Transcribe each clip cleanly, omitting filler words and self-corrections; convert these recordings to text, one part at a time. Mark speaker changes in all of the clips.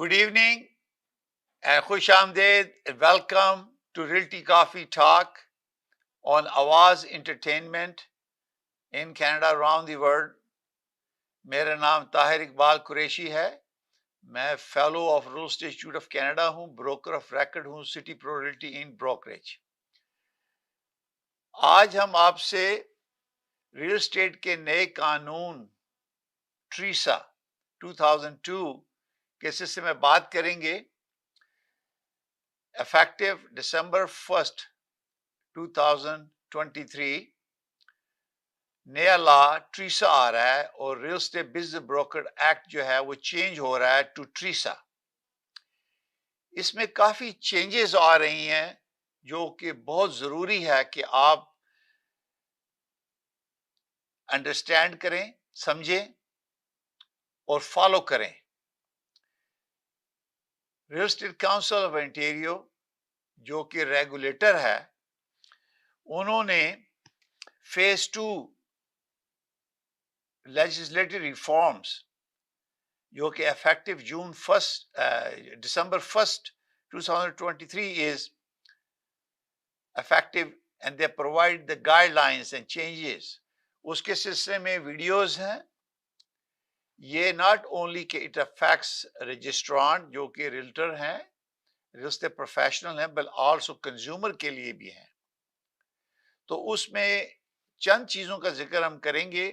Speaker 1: Good evening and خوش آمدید. Welcome to Realty Coffee Talk on Awaz Entertainment in Canada around the world. میرا نام طاہر اقبال قریشی ہے. میں fellow of real estate institute of Canada ہوں, broker of record ہوں city pro realty in brokerage. آج ہم آپ سے ریل اسٹیٹ کے نئے قانون ٹریسا 2002 کے سلسلے میں بات کریں گے. افیکٹو December 1st 2023 نیا لا ٹریسا آ رہا ہے اور real estate business broker act جو ہے وہ چینج ہو رہا ہے ٹو ٹریسا. اس میں کافی چینجز آ رہی ہیں جو کہ بہت ضروری ہے کہ آپ انڈرسٹینڈ کریں, سمجھیں اور فالو کریں. ریل اسٹیٹ کاؤنسل آف انٹیریو جو کہ ریگولیٹر ہے, انہوں نے فیز 2 لیجسلیٹو ریفارمز جو کہ effective December 1st 2023 is effective and they provide the guidelines and changes. اس کے سلسلے میں ویڈیوز ہیں. یہ ناٹ اونلی کہ اٹ افیکٹس رجسٹران جو کہ ریلٹر ہیں, ریل اسٹیٹ پروفیشنل ہیں, بل آلسو کنزیومر کے لیے بھی ہیں. تو اس میں چند چیزوں کا ذکر ہم کریں گے.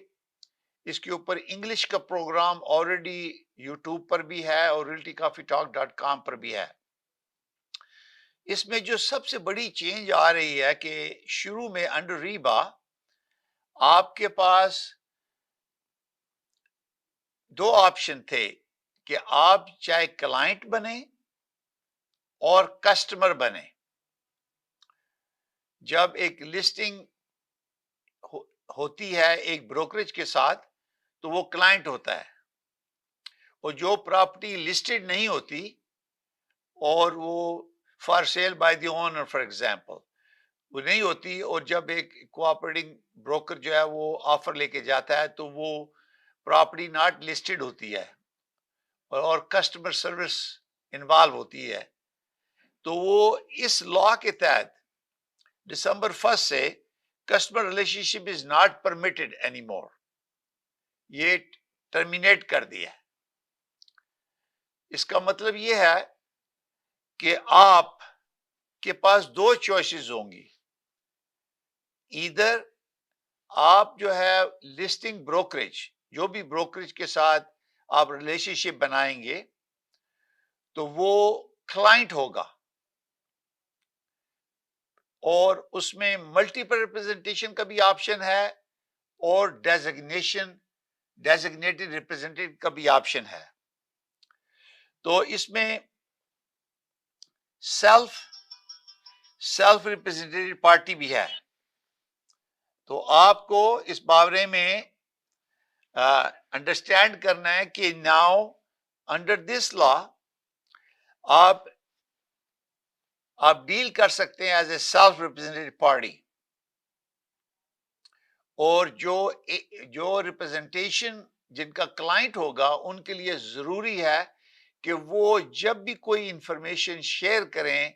Speaker 1: اس کے اوپر انگلش کا پروگرام آلریڈی یوٹیوب پر بھی ہے اور realtycoffeetalk.com پر بھی ہے. اس میں جو سب سے بڑی چینج آ رہی ہے کہ شروع میں انڈر ریبا آپ کے پاس دو آپشن تھے کہ آپ چاہے کلائنٹ بنیں اور کسٹمر بنیں. جب ایک لسٹنگ ہوتی ہے ایک بروکریج کے ساتھ تو وہ کلائنٹ ہوتا ہے, اور جو پراپرٹی لسٹڈ نہیں ہوتی اور وہ for sale by the owner for example وہ نہیں ہوتی, اور جب ایک کوآپریٹنگ بروکر جو ہے وہ آفر لے کے جاتا ہے تو وہ پراپرٹی ناٹ لسٹڈ ہوتی ہے اور کسٹمر سروس انوالو ہوتی ہے, تو وہ اس لا کے تحت December 1st سے customer relation ship is not permitted any more. یہ ٹرمینیٹ کر دیا ہے. اس کا مطلب یہ ہے کہ آپ کے پاس دو چوائسز ہوں گی. ایدر آپ جو ہے لسٹنگ بروکریج, جو بھی بروکریج کے ساتھ آپ ریلیشن شپ بنائیں گے تو وہ کلائنٹ ہوگا, اور اس میں ملٹیپل ریپرزنٹیشن کا بھی آپشن ہے اور ڈیزگنیٹڈ ریپرزینٹیٹو کا بھی آپشن ہے. تو اس میں سیلف ریپرزینٹیٹیو پارٹی بھی ہے. تو آپ کو اس بارے میں انڈرسٹینڈ کرنا ہے کہ ناؤ انڈر دس لا آپ ڈیل کر سکتے ہیں ایز اے سیلف ریپرزینٹیٹیو پارٹی, اور جو ریپرزنٹیشن جن کا کلائنٹ ہوگا ان کے لیے ضروری ہے کہ وہ جب بھی کوئی انفارمیشن شیئر کریں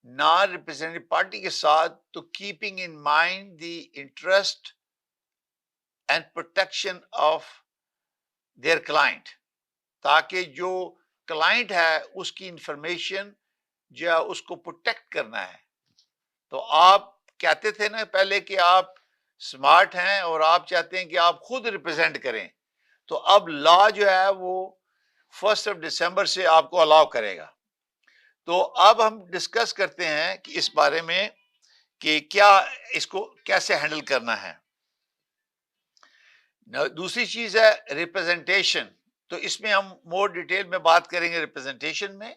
Speaker 1: نان ریپرزینٹیو پارٹی کے ساتھ تو keeping in mind the interest and protection of their client, تاکہ جو کلائنٹ ہے اس کی انفارمیشن جو ہے اس کو پروٹیکٹ کرنا ہے. تو آپ کہتے تھے نا پہلے کہ آپ سمارٹ ہیں اور آپ چاہتے ہیں کہ آپ خود ریپرزینٹ کریں, تو اب لا جو ہے وہ 1 December سے آپ کو الاؤ کرے گا. تو اب ہم ڈسکس کرتے ہیں کہ اس بارے میں کہ کیا اس کو کیسے ہینڈل کرنا ہے. دوسری چیز ہے ریپرزنٹیشن. تو اس میں ہم مور ڈیٹیل میں بات کریں گے. ریپرزنٹیشن میں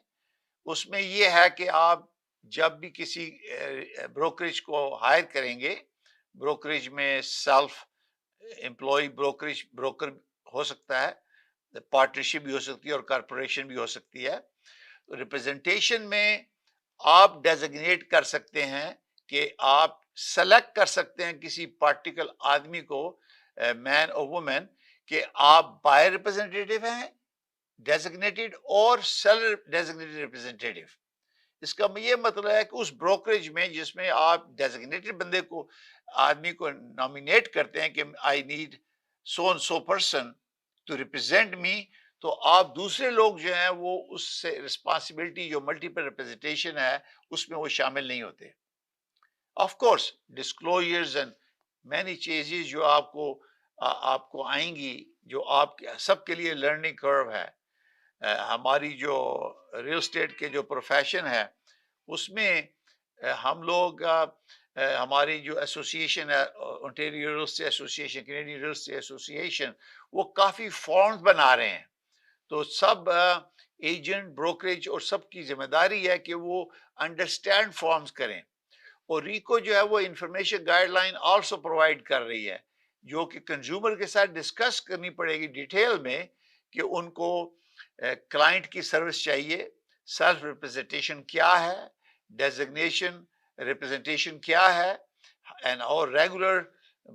Speaker 1: اس میں یہ ہے کہ آپ جب بھی کسی بروکریج کو ہائر کریں گے, بروکریج میں سیلف امپلائی بروکر ہو سکتا ہے, پارٹنرشپ بھی ہو سکتی ہے اور کارپوریشن بھی ہو سکتی ہے. ریپرزنٹیشن میں آپ ڈیزگنیٹ کر سکتے ہیں کہ آپ سلیکٹ کر سکتے ہیں کسی پارٹیکل آدمی کو, مین اور وومن, کہ آپ بائر ریپرزنٹیٹیو ہیں ڈیزگنیٹڈ اور سیلر ڈیزگنیٹڈ ریپرزینٹیٹیو. اس کا یہ مطلب ہے کہ اس بروکریج میں جس میں آپ ڈیزگنیٹڈ بندے کو آدمی کو نامینیٹ کرتے ہیں کہ I need so and so person to represent me, تو آپ دوسرے لوگ جو ہیں وہ اس سے رسپانسبلٹی جو ملٹیپل ریپرزنٹیشن ہے اس میں وہ شامل نہیں ہوتے. Of course disclosures and many chases جو آپ کو آئیں گی, جو آپ سب کے لیے لرننگ کرو ہے. ہماری جو ریل اسٹیٹ کے جو پروفیشن ہے اس میں ہم لوگ ہماری جو ایسوسیشن ہے Ontario real estate association, Canadian real estate association, وہ کافی فارمز بنا رہے ہیں. تو سب ایجنٹ بروکریج اور سب کی ذمہ داری ہے کہ وہ انڈرسٹینڈ فارمز کریں. اور ریکو جو ہے وہ information guide line also provide کر رہی ہے جو کہ کنزیومر کے ساتھ ڈسکس کرنی پڑے گی ڈیٹیل میں کہ ان کو کلائنٹ کی سروس چاہیے, سیلف ریپرزنٹیشن کیا ہے, ڈیزگنیشن ریپرزنٹیشن کیا ہے, اور ریگولر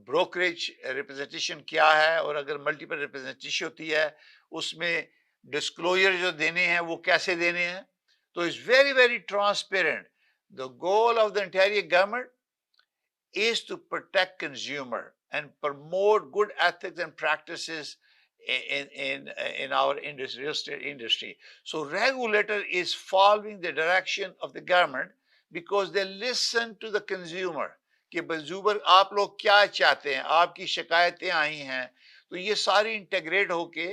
Speaker 1: بروکریج ریپرزنٹیشن کیا ہے, اور اگر ملٹیپل ریپرزنٹیشن ہوتی ہے اس میں ڈسکلوجر جو دینے ہیں وہ کیسے دینے ہیں. تو it's very very transparent. The goal of the entire government is to protect consumer and promote good ethics and practices in our industry, real estate industry. So regulator is following the direction of the government because they listen to the consumer. کہ consumer آپ لوگ کیا چاہتے ہیں, آپ کی شکایتیں آئی ہیں, تو یہ ساری انٹیگریٹ ہو کے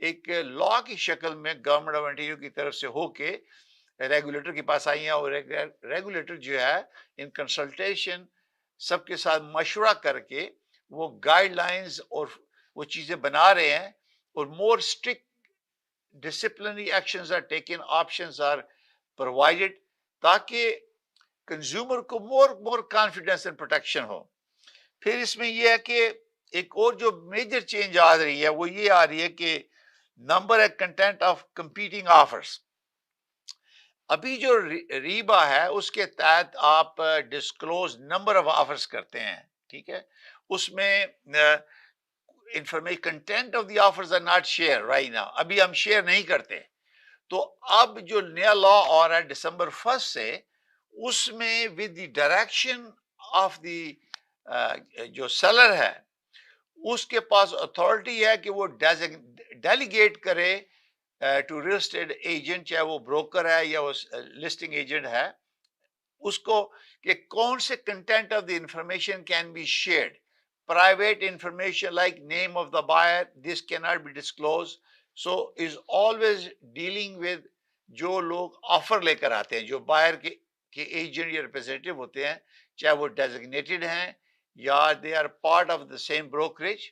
Speaker 1: ایک لا کی شکل میں گورنمنٹ آف انٹیریو کی طرف سے ہو کے ریگولیٹر کے پاس آئی ہیں. اور ریگولیٹر جو ہے ان کنسلٹیشن سب کے ساتھ مشورہ کر کے وہ گائیڈ لائنز اور وہ چیزیں بنا رہے ہیں, اور more strict disciplinary actions are taken, options are provided, تاکہ کنزیومر کو مور کانفیڈنس اینڈ پروٹیکشن ہو. پھر اس میں یہ ہے کہ ایک اور جو میجر چینج آ رہی ہے وہ یہ آ رہی ہے کہ number and content of competing offers. ابھی جو ریبا ہے اس کے تحت آپ ڈسکلوز نمبر آف آفرز کرتے ہیں, ٹھیک ہے, اس میں information content of the offers are not share right now, ابھی ہم شیئر نہیں کرتے. تو اب جو نیا لا آ رہا ہے December 1 سے, اس میں ود دی ڈائریکشن آف دی جو سیلر ہے اس کے پاس اتھارٹی ہے کہ وہ ڈیلیگیٹ کرے ٹو ریل اسٹیٹ ایجنٹ, چاہے وہ بروکر ہے یا وہ لسٹنگ ایجنٹ ہے, اس کو کہ کون سے content of the information can be shared. Private information like name of the buyer, this can not be disclose. So is always dealing with جو لوگ آفر لے کر آتے ہیں, جو بائر کے ایجنٹ یا ریپرزینٹیو ہوتے ہیں, چاہے وہ ڈیزگنیٹڈ ہیں یا they are part of the same brokerage,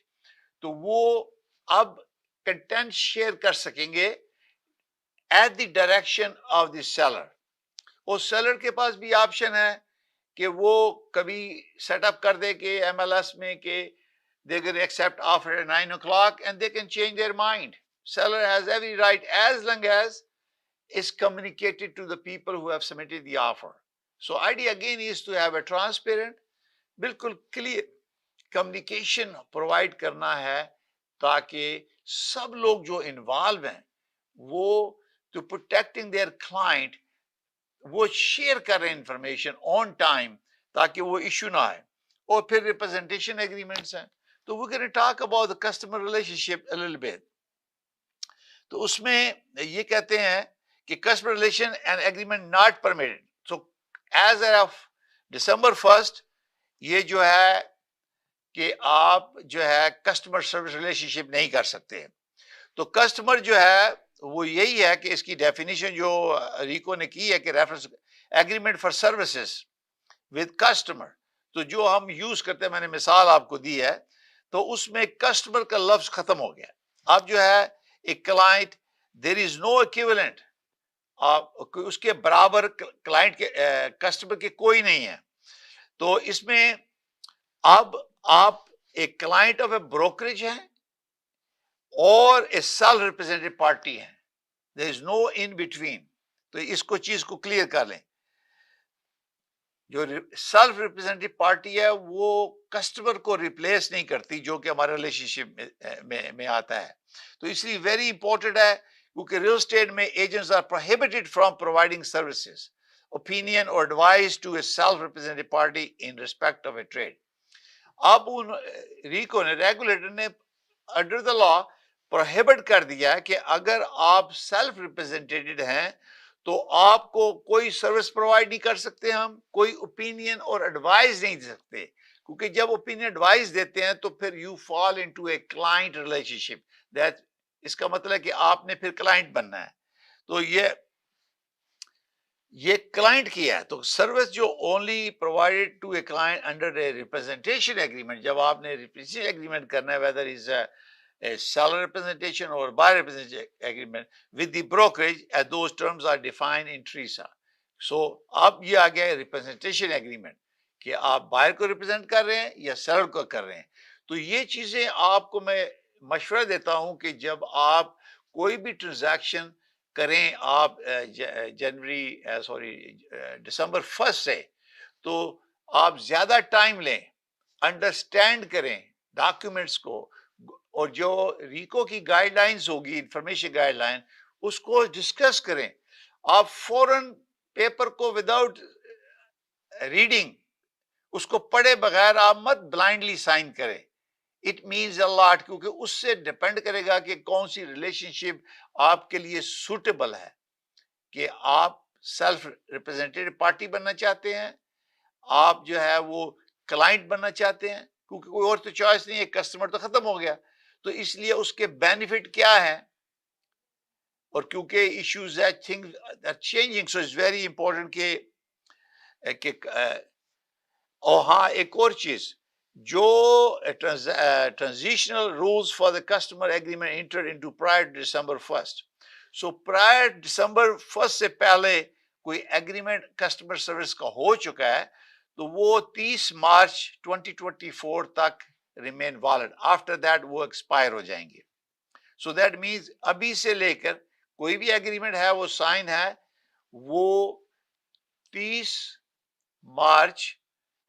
Speaker 1: تو وہ اب کنٹینٹ شیئر کر سکیں گے at the direction of the seller. اور سیلر کے پاس بھی آپشن ہے کہ وہ کبھی سیٹ اپ کر دے کہ MLS میں کہ they can accept offer at 9 o'clock and they can change their mind. Seller has every right as long as it's communicated to the people who have submitted the offer. So idea again is to have a transparent, بالکل clear communication provide کرنا ہے تاکہ سب لوگ جو involve ہیں وہ to protecting their client وہ share کر رہے ہیں انفارمیشن آن ٹائم تاکہ وہ ایشو نہ آئے. اور پھر ریپرزنٹیشن ایگریمنٹس ہیں, تو we're going to talk about the customer relationship a little bit. تو اس میں یہ کہتے ہیں کہ customer relation and agreement not permitted. So as of December 1 یہ جو ہے کہ آپ جو ہے کسٹمر سروس ریلیشن شپ نہیں کر سکتے. تو کسٹمر جو ہے وہ یہی ہے کہ اس کی ڈیفینیشن جو ریکو نے کی ہے کہ reference agreement for services with customer, تو جو ہم یوز کرتے ہیں, میں نے مثال آپ کو دی ہے, تو اس میں کسٹمر کا لفظ ختم ہو گیا. اب جو ہے ایک کلائنٹ, دیر از نو ایکویولنٹ, اس کے برابر کلائنٹ کے کسٹمر کے کوئی نہیں ہے. تو اس میں اب آپ ایک کلائنٹ آف اے بروکریج ہیں اور اے سیلف ریپرزینٹیو پارٹی ہے, there is no in between. تو اس کو چیز کو کلیئر کر لیں. جو سیلف ریپرزینٹیو پارٹی ہے وہ کسٹمر کو ریپلیس نہیں کرتی جو کہ ہمارے ریلیشن شپ میں آتا ہے. تو اس لیے ویری امپورٹنٹ ہے کیونکہ ریئل اسٹیٹ میں agents are prohibited from providing services opinion or advice to a self-represented party in respect of a trade. اب ان ریکو نے ریگولیٹر نے انڈر دا لا پروہیبٹ کر دیا کہ اگر آپ سیلف ریپرزینٹیڈ ہیں تو آپ کو کوئی سروس پرووائڈ نہیں کر سکتے، ہم کوئی اوپینین اور ایڈوائز نہیں دے سکتے، کیونکہ جب اوپینین ایڈوائز دیتے ہیں تو پھر you fall into a client relationship, that اس کا مطلب کہ آپ نے پھر کلائنٹ بننا ہے. تو یہ کلائنٹ کی ہے. تو سروس جو only provided to a client under a representation agreement, جب آپ نے ریپرزنٹیشن ایگریمنٹ کرنا ہے whether is a seller representation or buy representation agreement with the brokerage as those terms are defined in TRESA. So اب یہ آ گیا representation agreement کہ آپ بائر کو ریپرزینٹ کر رہے ہیں یا سیلر کو کر رہے ہیں. تو یہ چیزیں آپ کو میں مشورہ دیتا ہوں کہ جب آپ کوئی بھی ٹرانزیکشن کریں آپ دسمبر 1 سے، تو آپ زیادہ ٹائم لیں، انڈرسٹینڈ کریں ڈاکیومنٹس کو، اور جو ریکو کی گائیڈ لائنز ہوگی انفارمیشن گائیڈ لائن اس کو ڈسکس کریں. آپ فوراً پیپر کو وداؤٹ ریڈنگ اس کو پڑھے بغیر آپ مت بلائنڈلی سائن کریں. اٹ مینز اے لاٹ، کیونکہ اس سے ڈپینڈ کرے گا کہ کون سی ریلیشن شپ آپ کے لیے سوٹیبل ہے، کہ آپ سیلف ریپرزینٹیڈ پارٹی بننا چاہتے ہیں، آپ جو ہے وہ کلائنٹ بننا چاہتے ہیں، کیونکہ کوئی اور تو چوائس نہیں ہے، کسٹمر تو ختم ہو گیا. تو اس لیے اس کے بینیفٹ کیا ہے، اور کیونکہ ایشوز ہے things are changing, so it's very important کہ اور ہاں ایک اور چیز، جو transitional rules for the customer agreement entered into prior December 1. So prior December 1 سے پہلے کوئی ایگریمنٹ کسٹمر سروس کا ہو چکا ہے تو وہ 30 مارچ 2024 تک ریمین ویلڈ، آفٹر دیٹ وہ ایکسپائر ہو جائیں گے. سو دیٹ مینز ابھی سے لے کر کوئی بھی ایگریمنٹ ہے وہ سائن ہے وہ 30 مارچ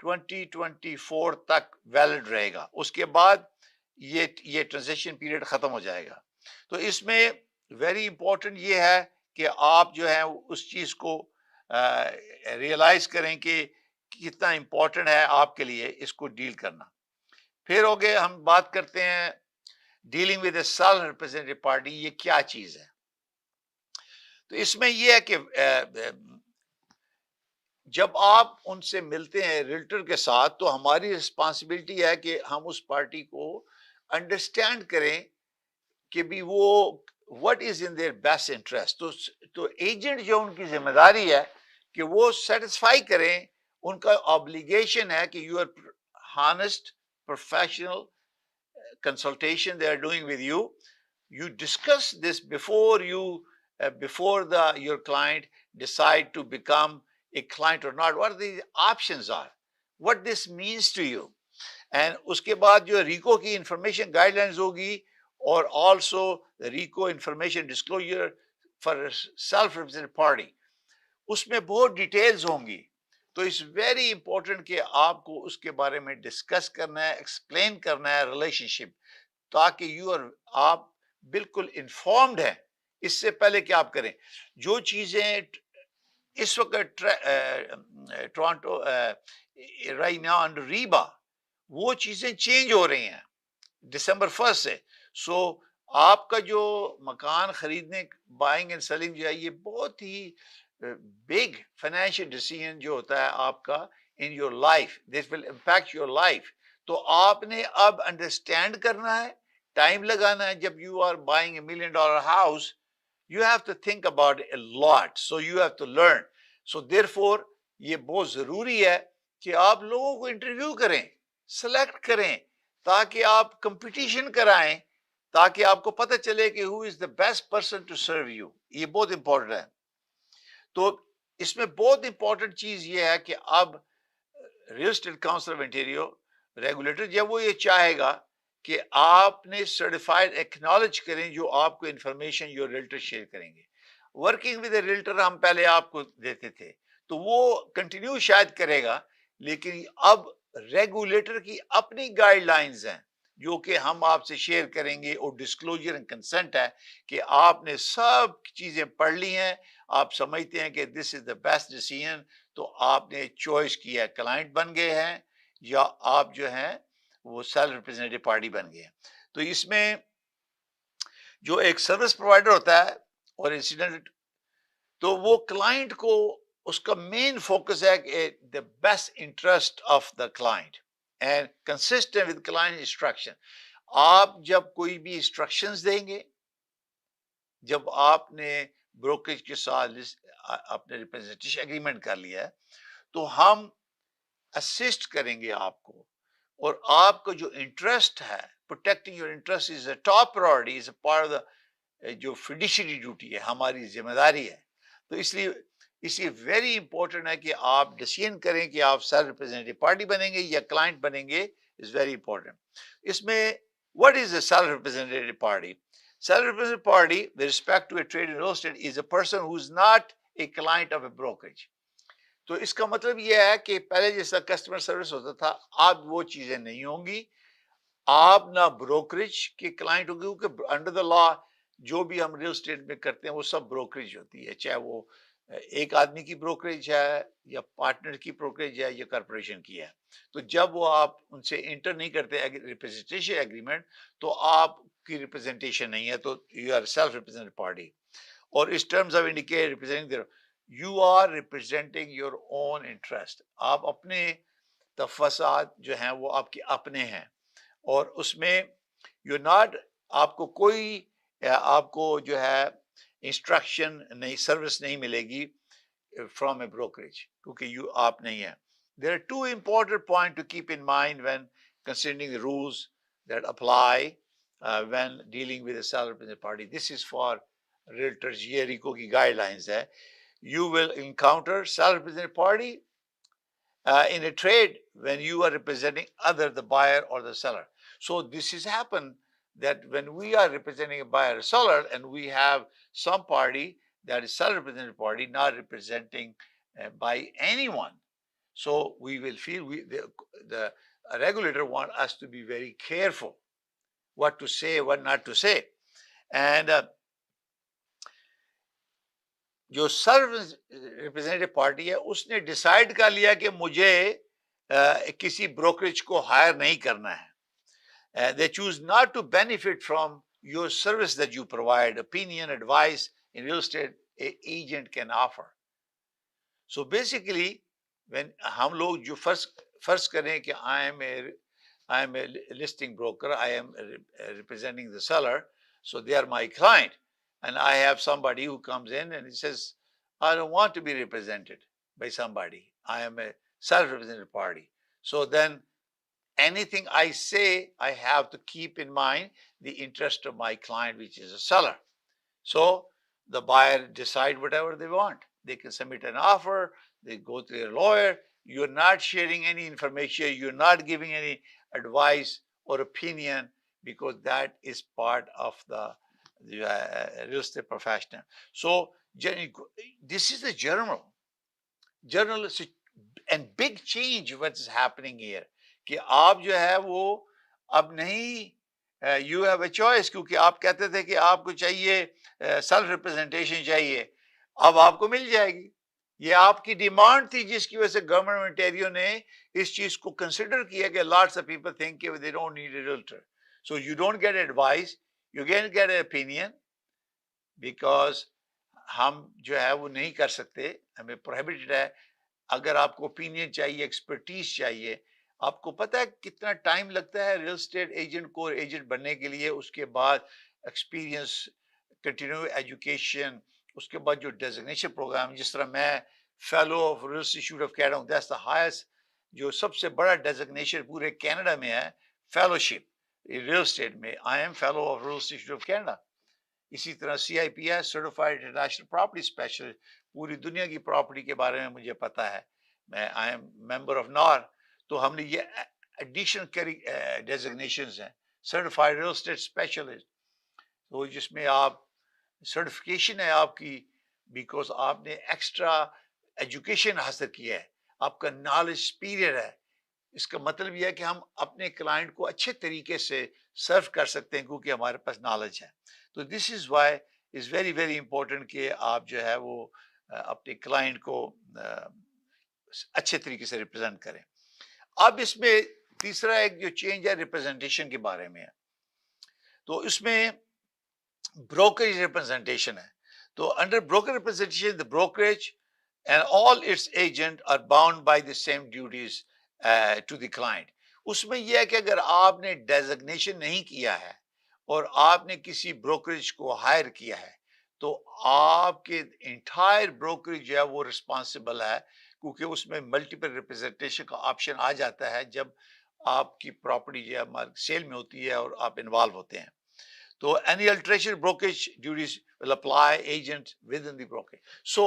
Speaker 1: 2024 تک ویلڈ رہے گا، اس کے بعد یہ ٹرانزیکشن پیریڈ ختم ہو جائے گا. تو اس میں ویری امپورٹنٹ یہ ہے کہ آپ جو ہے اس چیز کو ریئلائز کریں کہ کتنا امپورٹنٹ ہے آپ کے لیے اس کو ڈیل کرنا. پھر ہو گئے ہم بات کرتے ہیں dealing with a self represented party, یہ کیا چیز ہے. تو اس میں یہ ہے کہ جب آپ ان سے ملتے ہیں ریلٹر کے ساتھ تو ہماری رسپانسبلٹی ہے کہ ہم اس پارٹی کو انڈرسٹینڈ کریں کہ بھی وہ what is in their best interest. تو ایجنٹ جو ان کی ذمہ داری ہے کہ وہ سیٹسفائی کریں، ان کا obligation ہے کہ you are honest, professional consultation they are doing with you. You discuss this before your client decide to become a client or not. What the options are, what this means to you. And اس کے بعد جو Rico کی information guide lines ہوگی اور also RECO information disclosure for self represented party, اس میں بہت details ہوں گی. تو اٹس ویری امپورٹنٹ کہ آپ کو اس کے بارے میں ڈسکس کرنا ہے، ایکسپلین کرنا ہے ریلیشن شپ، تاکہ آپ بالکل انفارمڈ ہیں. اس سے پہلے کہ آپ کریں جو چیزیں اس وقت ٹورانٹو right now under ریبا، وہ چیزیں چینج ہو رہی ہیں دسمبر 1 سے. سو آپ کا جو مکان خریدنے بائنگ اینڈ سیلنگ جو ہے یہ بہت ہی بگ فائنینشیل ڈیسیژن جو ہوتا ہے آپ کا in your life, this will impact your life. تو آپ نے اب انڈرسٹینڈ کرنا ہے، ٹائم لگانا ہے. جب you are buying a $1 million house you have to think about a lot, so you have to learn. So therefore یہ بہت ضروری ہے کہ آپ لوگوں کو انٹرویو کریں، سلیکٹ کریں، تاکہ آپ کمپٹیشن کرائیں، تاکہ آپ کو پتہ چلے کہ who is the best person to serve you. یہ بہت امپورٹنٹ ہے. تو اس میں بہت امپورٹنٹ چیز یہ ہے کہ اب real estate council of Ontario regulator جب وہ یہ چاہے گا کہ آپ نے سرٹیفائڈ ایکنالج کریں جو آپ کو انفارمیشن جو ریلٹر شیئر کریں گے. ورکنگ ود اے ریلٹر ہم پہلے آپ کو دیتے تھے تو وہ کنٹینیو شاید کرے گا، لیکن اب ریگولیٹر کی اپنی گائیڈ لائنز ہیں جو کہ ہم آپ سے شیئر کریں گے، اور ڈسکلوجر اینڈ کنسنٹ ہے کہ آپ نے سب چیزیں پڑھ لی ہیں، آپ سمجھتے ہیں کہ دس از دا بیسٹ ڈیسیژن، تو آپ نے چوائس کی ہے، کلائنٹ بن گئے ہیں یا آپ جو ہیں وہ سیلف ریپرزینٹیو پارٹی بن گئے ہیں۔ تو اس میں جو ایک سروس پرووائڈر ہوتا ہے اور انسیڈنٹ، تو وہ کلائنٹ کو اس کا مین فوکس ہے کہ the best interest of the client and consistent with client instruction. آپ جب کوئی بھی انسٹرکشنز دیں گے، جب آپ نے بروکریج کے ساتھ اپنے ریپرزنٹیشن ایگریمنٹ کر لیا ہے، تو ہم اسسٹ کریں گے آپ کو، اور آپ کا جو انٹرسٹ ہے، protecting your interest is a top priority, is a part of دا جو فیڈیشری ڈیوٹی ہے، ہماری ذمہ داری ہے۔ تو اس لیے ویری امپورٹنٹ ہے کہ آپ ڈیسیژن کریں کہ آپ سیلف ریپرزینٹیو پارٹی بنیں گے یا کلائنٹ بنیں گے، از ویری امپورٹنٹ۔ اس میں what is a self-representative party? Self-representative party with respect to a trade in real estate is a person who is not a client of a brokerage. تو اس کا مطلب یہ ہے کہ پہلے جیسا کسٹمر سروس ہوتا تھا، اب وہ چیزیں نہیں ہوں گی۔ آپ نہ بروکریج کے کلائنٹ ہوں گے، کیونکہ انڈر دا لا جو بھی ہم ریل اسٹیٹ میں کرتے ہیں وہ سب بروکریج ہوتی ہے، چاہے وہ ایک آدمی کی بروکریج ہے یا پارٹنر کی بروکریج ہے یا کارپوریشن کی ہے۔ تو جب وہ آپ ان سے انٹر نہیں کرتے ریپرزنٹیشن ایگریمنٹ، تو آپ کی ریپرزنٹیشن نہیں ہے، تو you are self representative party. اور اس terms of indicate representing, you are representing your own interest, آپ اپنے تفصیلات جو ہیں وہ آپ کے اپنے ہیں، اور اس میں یو ناٹ، آپ کو کوئی آپ کو جو ہے انسٹرکشن نہیں، سروس نہیں ملے گی فرام اے بروکریج، کیونکہ آپ نہیں ہیں۔ There are two important points to keep in mind when considering the rules that apply when dealing with a self-represented party. This is for realtors، یہ ریکو کی گائیڈ لائنز ہے۔ You will encounter self-represented party in a trade when you are representing either the buyer or the seller. So this has happened that when we are representing a buyer or seller and we have some party that is self-represented party not representing by anyone, so we will feel the regulator want us to be very careful what to say, what not to say. And جو self representative party ہے اس نے decide کر لیا کہ مجھے کسی brokerage کو higher نہیں کرنا ہے۔ they choose not to benefit from your service that you provide, opinion, advice in real estate an agent can offer. So basically when ہم لوگ جو فرض کریں کہ I am a listing broker, I am representing the seller, so they are my client. And I have somebody who comes in and he says, I don't want to be represented by somebody. I am a self-represented party. So then anything I say, I have to keep in mind the interest of my client, which is a seller. So the buyer decide whatever they want. They can submit an offer, they go to their lawyer. You're not sharing any information, you're not giving any advice or opinion, because that is part of the real estate professional. So this is the general and big change what is happening here کہ آپ جو ہے وہ اب نہیں you have a choice، کیونکہ آپ کہتے تھے کہ آپ کو چاہیے سیلف ریپرزنٹیشن چاہیے، اب آپ کو مل جائے گی۔ یہ آپ کی ڈیمانڈ تھی جس کی وجہ سے گورنمنٹ انٹیریو نے اس چیز کو کنسیڈر کیا کہ lots of people think they don't need a realtor. So you don't get advice, you get an opinion, because ہم جو ہے وہ نہیں کر سکتے، ہمیں پروہیبٹڈ ہے۔ اگر آپ کو اوپینین چاہیے، ایکسپرٹیز چاہیے، آپ کو پتہ ہے کتنا ٹائم لگتا ہے ریل اسٹیٹ ایجنٹ کو ایجنٹ بننے کے لیے، اس کے بعد ایکسپیرینس، کنٹینیو ایجوکیشن، اس کے بعد جو ڈیزگنیشن پروگرام، جس طرح میں fellow of real institute of Canada ہوں، دیٹس دا ہائیسٹ، جو سب سے بڑا ڈیزگنیشن پورے کینیڈا میں ہے، فیلوشپ ریل اسٹیٹ میں، I am fellow of real institute of Canada. اسی طرح CIPS certified international property specialist, پوری دنیا کی پراپرٹی کے بارے میں مجھے پتہ ہے، میں I M member of NAR، تو ہم نے یہ ایڈیشنل ڈیزگنیشنز ہیں، سرٹیفائڈ ریل اسٹیٹ اسپیشلسٹ، تو جس میں آپ سرٹیفکیشن ہے آپ کی، بیکاز آپ نے ایکسٹرا ایجوکیشن حاصل کیا ہے، آپ کا نالج پیریڈ ہے، اس کا مطلب یہ ہے کہ ہم اپنے کلائنٹ کو اچھے طریقے سے سرو کر سکتے ہیں کیونکہ ہمارے پاس نالج ہے. تو this is why is very very important کہ آپ جو ہے وہ اپنے کلائنٹ کو اچھے طریقے سے ریپرزینٹ کریں. اب اس میں تیسرا ایک جو چینج ہے ریپرزنٹیشن کے بارے میں ہے. تو اس میں بروکریج ریپرزنٹیشن ہے. تو under broker representation the brokerage and all its agent are bound by the same duties to the client. اس میں یہ ہے کہ اگر آپ نے ڈیزگنیشن نہیں کیا ہے اور آپ نے کسی بروکریج کو ہائر کیا ہے تو آپ کے انٹائر بروکریج جو ہے وہ رسپانسبل ہے, کیونکہ اس میں ملٹیپل ریپرزنٹیشن کا آپشن آ جاتا ہے جب آپ کی پراپرٹی جو ہے سیل میں ہوتی ہے اور آپ انوالو ہوتے ہیں. تو any alteration brokerage duties will apply agent within the brokerage. So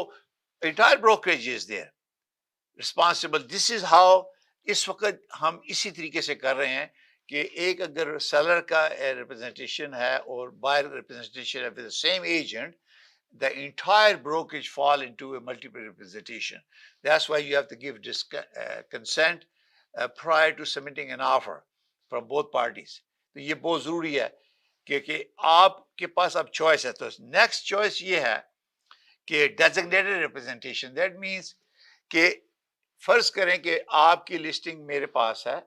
Speaker 1: entire brokerage is there responsible. This is how اس وقت ہم اسی طریقے سے کر رہے ہیں کہ ایک اگر سیلر کا ریپرزنٹیشن ہے اور بائر ریپرزنٹیشن ہے with the same agent, the entire brokerage fall into a multiple representation. That's why you have to give consent prior to submitting an offer from both parties. تو یہ بہت ضروری ہے کہ آپ کے پاس اب چوائس ہے. تو نیکسٹ چوائس یہ ہے کہ ڈیزگنیٹڈ ریپرزنٹیشن. دیٹ مینس کہ فرض کریں کہ آپ کی لسٹنگ میرے پاس ہے,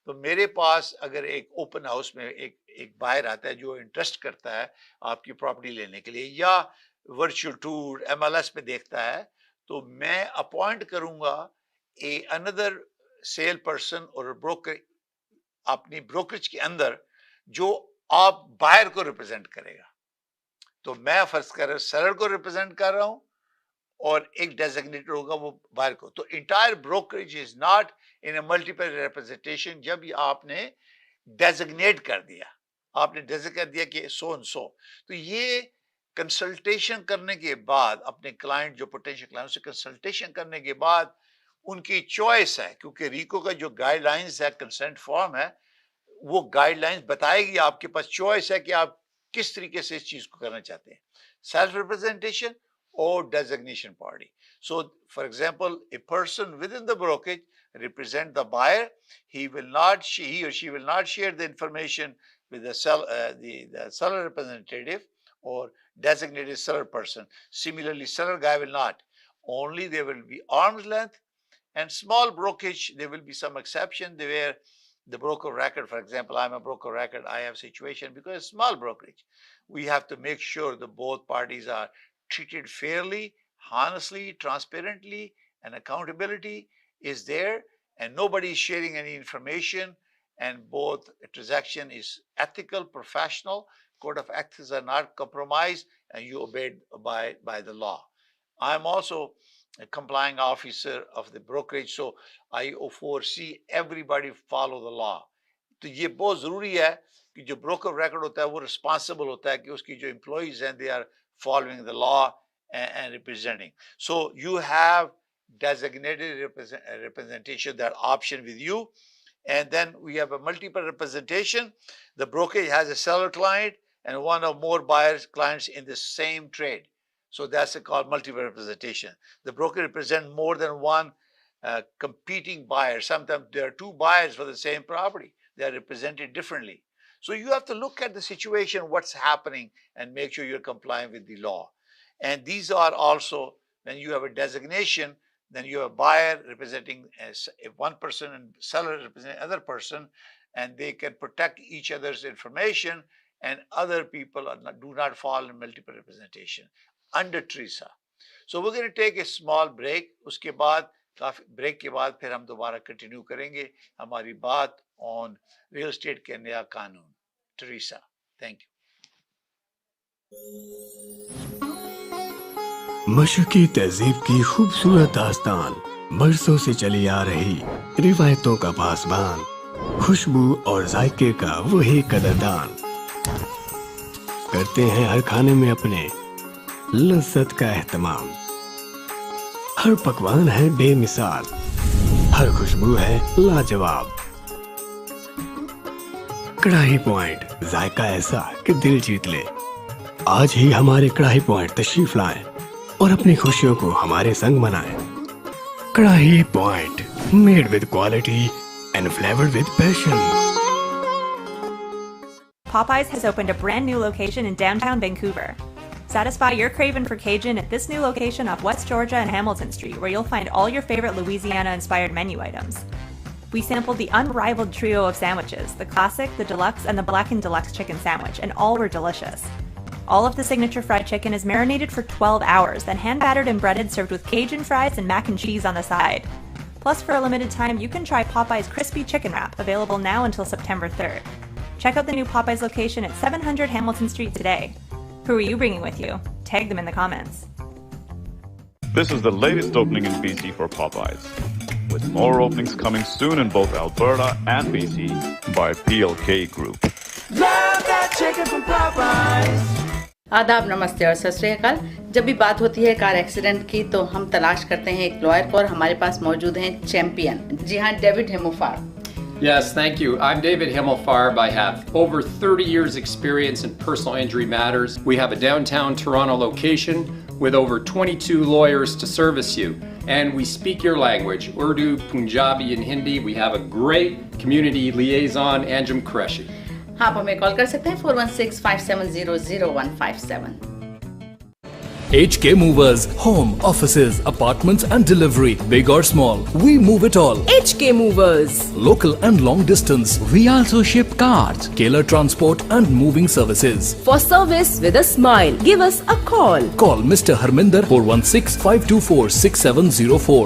Speaker 1: تو میرے پاس اگر ایک اوپن ہاؤس میں ایک بائر آتا ہے جو انٹرسٹ کرتا ہے آپ کی پراپرٹی لینے کے لیے یا ورچوئل ٹور MLS پہ دیکھتا ہے, تو میں اپوائنٹ کروں گا اندر سیل پرسن اور بروکر اپنی بروکریج کے اندر جو آپ بائر کو ریپرزینٹ کرے گا. تو میں فرض کر رہا سیلر کو ریپرزینٹ کر رہا ہوں اور ایک ڈیزگنیٹر ہوگا وہ بائر کو. تو entire brokerage is not in a multiple representation جب آپ نے ڈیزگنیٹ کر دیا, آپ نے ڈیزگنیٹ کر دیا کہ سو اینڈ سو. تو یہ کنسلٹیشن کرنے کے بعد اپنے کلائنٹ جو پوٹینشیل کلائنٹ سے کنسلٹیشن کرنے کے بعد ان کی چوائس ہے, کیونکہ ریکو کا جو گائیڈ لائنز ہے کنسنٹ فارم ہے وہ گائیڈ لائنز بتائے گی, آپ کے پاس چوائس ہے کہ آپ کس طریقے سے اس چیز کو کرنا چاہتے ہیں, self representation or designation party. So for example, a person within the brokerage represent the buyer. He or she will not share the information with the seller representative or designated seller person. Similarly, seller guy will not. Only there will be arm's length. And small brokerage, there will be some exception where the broker record, for example, I'm a broker record, I have situation because it's small brokerage. We have to make sure that both parties are treated fairly, honestly, transparently, and accountability is there, and nobody is sharing any information, and both transaction is ethical, professional, code of ethics are not compromised, and you obeyed by the law. I'm also a complying officer of the brokerage, so I foresee everybody follow the law. تو یہ بہت ضروری ہے کہ جو broker record ہوتا ہے وہ رسپانسبل ہوتا ہے کہ اس کی جو امپلائیز ہیں they are following the law and representing. So you have designated representation, that option with you. And then we have a multiple representation. The brokerage has a seller client and one or more buyers clients in the same trade. So that's called multiple representation. The broker represents more than one competing buyer. Sometimes there are two buyers for the same property. They are represented differently. So you have to look at the situation, what's happening, and make sure you're complying with the law. And these are also, when you have a designation, then you have a buyer representing one person and seller representing another person, and they can protect each other's information, and other people do not fall in multiple representation under TRESA. So we're going to take a small break. اس کے بعد break کے بعد پھر ہم دوبارہ continue کریں گے ہماری بات on ریل اسٹیٹ کا نیا قانون TRESA. Thank you.
Speaker 2: مشرقی تہذیب کی خوبصورت داستان، برسوں سے چلی آ رہی روایتوں کا پاسبان، خوشبو اور ذائقے کا وہی قدردان، کرتے ہیں ہر کھانے میں اپنے لذت کا اہتمام. ہر پکوان ہے بے مثال، ہر خوشبو ہے لاجواب. کڑاہی پوائنٹ، ذائقہ ایسا کہ دل جیت لے. آج ہی ہمارے کڑاہی پوائنٹ تشریف لائیں اور اپنی خوشیوں کو ہمارے سنگ منائیں. Karahi point, made with quality and flavored with passion.
Speaker 3: Popeyes has opened a brand new location in downtown Vancouver. Satisfy your craving for Cajun at this new location off West Georgia and Hamilton Street, where you'll find all your favorite Louisiana-inspired menu items. We sampled the unrivaled trio of sandwiches, the classic, the deluxe, and the blackened deluxe chicken sandwich, and all were delicious. All of the signature fried chicken is marinated for 12 hours, then hand-battered and breaded, served with Cajun fries and mac and cheese on the side. Plus, for a limited time, you can try Popeye's Crispy Chicken Wrap, available now until September 3rd. Check out the new Popeye's location at 700 Hamilton Street today. Who are you bringing with you? Tag them in the comments.
Speaker 4: This is the latest opening in BC for Popeyes, with more openings coming soon in both Alberta and BC by PLK Group.
Speaker 5: Love that chicken from Popeyes.
Speaker 6: آداب، نمستے اور ست شری اکال. جب بھی بات ہوتی ہے car accident کی تو ہم تلاش کرتے ہیں ایک لائر کو، اور ہمارے پاس موجود ہیں چیمپئن. جی ہاں، David ہیموفار.
Speaker 7: Yes, thank you. I'm David Himmelfarb. I have over 30 years experience in personal injury matters. We have a downtown Toronto location with over 22 lawyers to service you. And we speak your language, Urdu, Punjabi and Hindi. We have a great community liaison, Anjum Qureshi.
Speaker 6: آپ ہمیں کال کر سکتے ہیں 416-570-0157.
Speaker 8: HK Movers, home, offices, apartments and delivery, big or small, we move it all.
Speaker 5: HK Movers.
Speaker 8: Local and long distance, we also ship cars, Keller transport and moving services.
Speaker 5: For service with a smile, give us a call.
Speaker 8: Call Mr. Harminder 416-524-6704.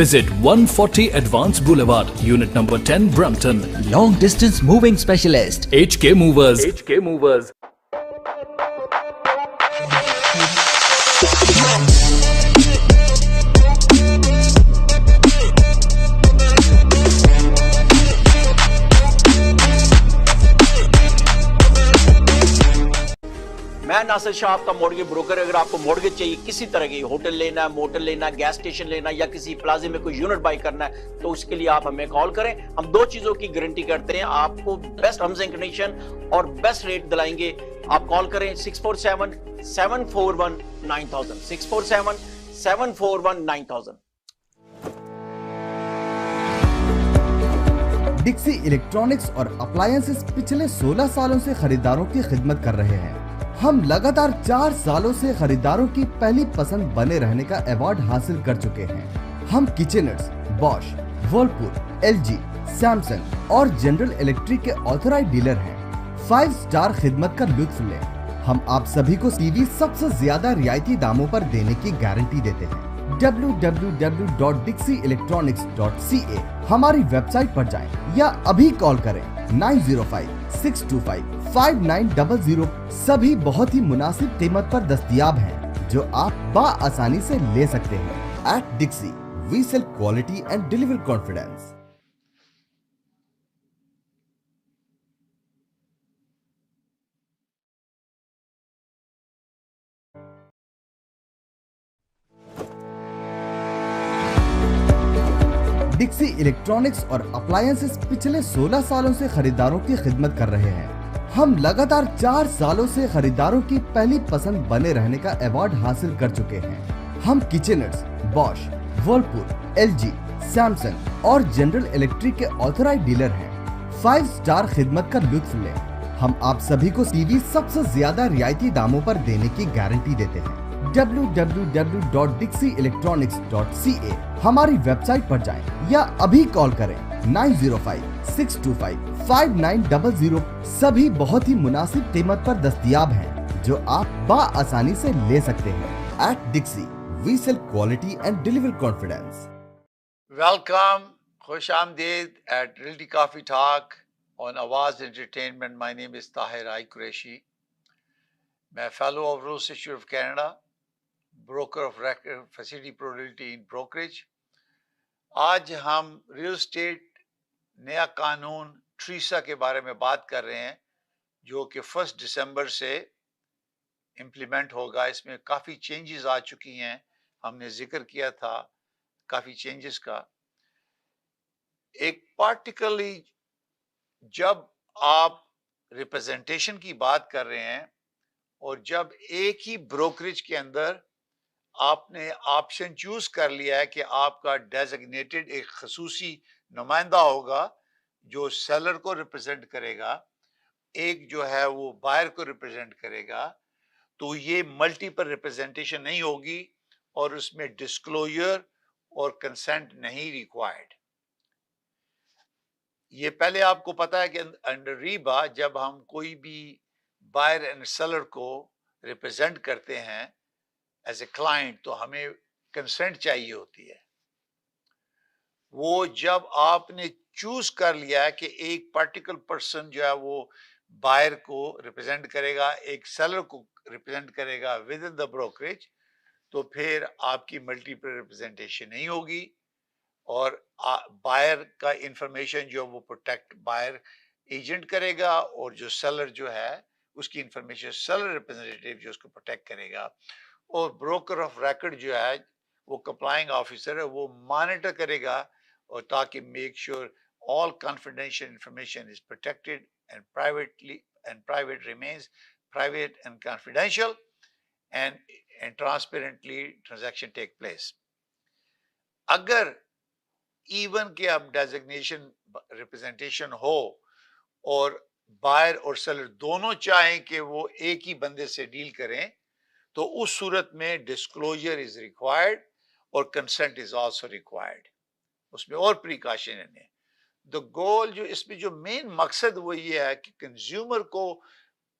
Speaker 8: Visit 140 Advance Boulevard, Unit number 10, Brampton.
Speaker 9: Long distance moving specialist.
Speaker 8: HK Movers.
Speaker 9: HK Movers.
Speaker 10: میں ناصر شاہ، آپ کا mortgage broker. اگر آپ کو mortgage چاہیے، کسی طرح کی، ہوٹل لینا ہے، موٹر لینا ہے، گیس اسٹیشن لینا ہے، یا کسی پلازے میں کوئی یونٹ بائی کرنا ہے، تو اس کے لیے آپ ہمیں کال کریں. ہم دو چیزوں کی گارنٹی کرتے ہیں، آپ کو بیسٹ ٹرمز اینڈ کنڈیشن اور بیسٹ ریٹ دلائیں گے. آپ کال کریں 647-741-9000 647-741-9000.
Speaker 11: ڈکسی الیکٹرانکس اور اپلائنسز پچھلے 16 سالوں سے خریداروں کی خدمت کر رہے ہیں. ہم لگاتار 4 سالوں سے خریداروں کی پہلی پسند بنے رہنے کا ایوارڈ حاصل کر چکے ہیں. ہم کچنرز، باش، ورلپول، LG، سیمسنگ اور جنرل الیکٹرک کے آتھورائزڈ ڈیلر ہیں. 5 سٹار خدمت کا لطف لیں. ہم آپ سبھی کو ٹی وی سب سے زیادہ رعایتی داموں پر دینے کی گارنٹی دیتے ہیں. www.dixieelectronics.ca ہماری ویب سائٹ پر جائیں یا ابھی کال کریں 905-625-5900. سبھی بہت ہی مناسب قیمت پر دستیاب ہیں جو آپ بآسانی سے لے سکتے ہیں. At Dixie, we sell quality and deliver confidence. Dixy electronics اور اپلائنسز پچھلے 16 سالوں سے خریداروں کی خدمت کر رہے ہیں. ہم لگاتار 4 سالوں سے خریداروں کی پہلی پسند بنے رہنے کا ایوارڈ حاصل کر چکے ہیں. ہم کچنرز، باش، ورلپول، LG، سیمسنگ اور جنرل الیکٹرک کے آتھورائزڈ ڈیلر ہیں. 5 سٹار خدمت کا لطف لیں. ہم آپ سبھی کو ٹی وی سب سے زیادہ رعایتی داموں پر دینے کی گارنٹی دیتے ہیں. www.dixieelectronics.ca ہماری ویب سائٹ پر جائیں یا ابھی کال کریں 905-625-5900. سبھی بہت ہی مناسب قیمت پر دستیاب ہیں جو آپ بآسانی سے لے سکتے ہیں. At Dixie, we sell quality and deliver confidence.
Speaker 1: Welcome, خوش آمدید at Realty Coffee Talk on Awaz Entertainment. My name is Tahir Qureshi. میں fellow of Royal Institute of Canada, broker of record, facility pro realty in brokerage. آج ہم real estate نیا قانون TRESA کے بارے میں بات کر رہے ہیں جو کہ 1 دسمبر سے امپلیمنٹ ہوگا. اس میں کافی چینجز آ چکی ہیں، ہم نے ذکر کیا تھا کافی چینجز کا. ایک پارٹیکولرلی جب آپ ریپرزنٹیشن کی بات کر رہے ہیں اور جب ایک ہی بروکریج کے اندر آپ نے آپشن چوز کر لیا ہے کہ آپ کا ڈیزگنیٹڈ ایک خصوصی نمائندہ ہوگا جو سیلر کو ریپرزینٹ کرے گا، ایک جو ہے وہ بائر کو ریپرزینٹ کرے گا، تو یہ ملٹیپل ریپرزینٹیشن نہیں ہوگی اور اس میں ڈسکلوجر اور کنسنٹ نہیں ریکوائرڈ۔ یہ پہلے آپ کو پتا ہے کہ انڈر ریبا جب ہم کوئی بھی بائر اینڈ سیلر کو ریپرزینٹ کرتے ہیں ایز اے کلائنٹ تو ہمیں کنسنٹ چاہیے ہوتی ہے۔ وہ جب آپ نے چوز کر لیا ہے کہ ایک پرٹیکولر پرسن جو ہے وہ بائر کو ریپرزینٹ کرے گا، ایک سیلر کو ریپرزینٹ کرے گا ود ان دا بروکریج، تو پھر آپ کی ملٹیپل ریپرزینٹیشن نہیں ہوگی اور بائر کا انفارمیشن جو وہ پروٹیکٹ بائر ایجنٹ کرے گا اور جو سیلر جو ہے اس کی انفارمیشن سیلر ریپرزینٹیو جو اس کو پروٹیکٹ کرے گا، اور بروکر آف ریکارڈ جو ہے وہ کمپلائنگ آفیسر ہے وہ مانیٹر کرے گا اور تاکہ make sure all confidential information is protected and private remains private and confidential and transparently transaction take place۔ اگر ایون کہ اب ڈیزگنیشن ریپرزینٹیشن ہو اور بائر اور سیلر دونوں چاہیں کہ وہ ایک ہی بندے سے ڈیل کریں تو اس صورت میں ڈسکلوجر از ریکوائرڈ اور کنسنٹ از آلسو ریکوائرڈ، اس میں اور پریکاشن ہے۔ دا گول جو اس میں جو مین مقصد وہ یہ ہے کہ کنزیومر کو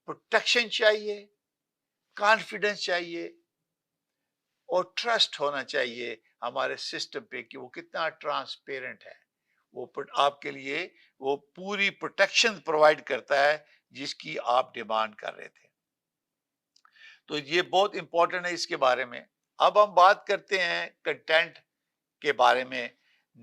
Speaker 1: پروٹیکشن چاہیے، کانفیڈنس چاہیے اور ٹرسٹ ہونا چاہیے ہمارے سسٹم پہ کہ وہ کتنا ٹرانسپیرنٹ ہے، وہ آپ کے لیے وہ پوری پروٹیکشن پرووائڈ کرتا ہے جس کی آپ ڈیمانڈ کر رہے تھے۔ تو یہ بہت امپورٹنٹ ہے اس کے بارے میں۔ اب ہم بات کرتے ہیں کنٹینٹ کے بارے میں،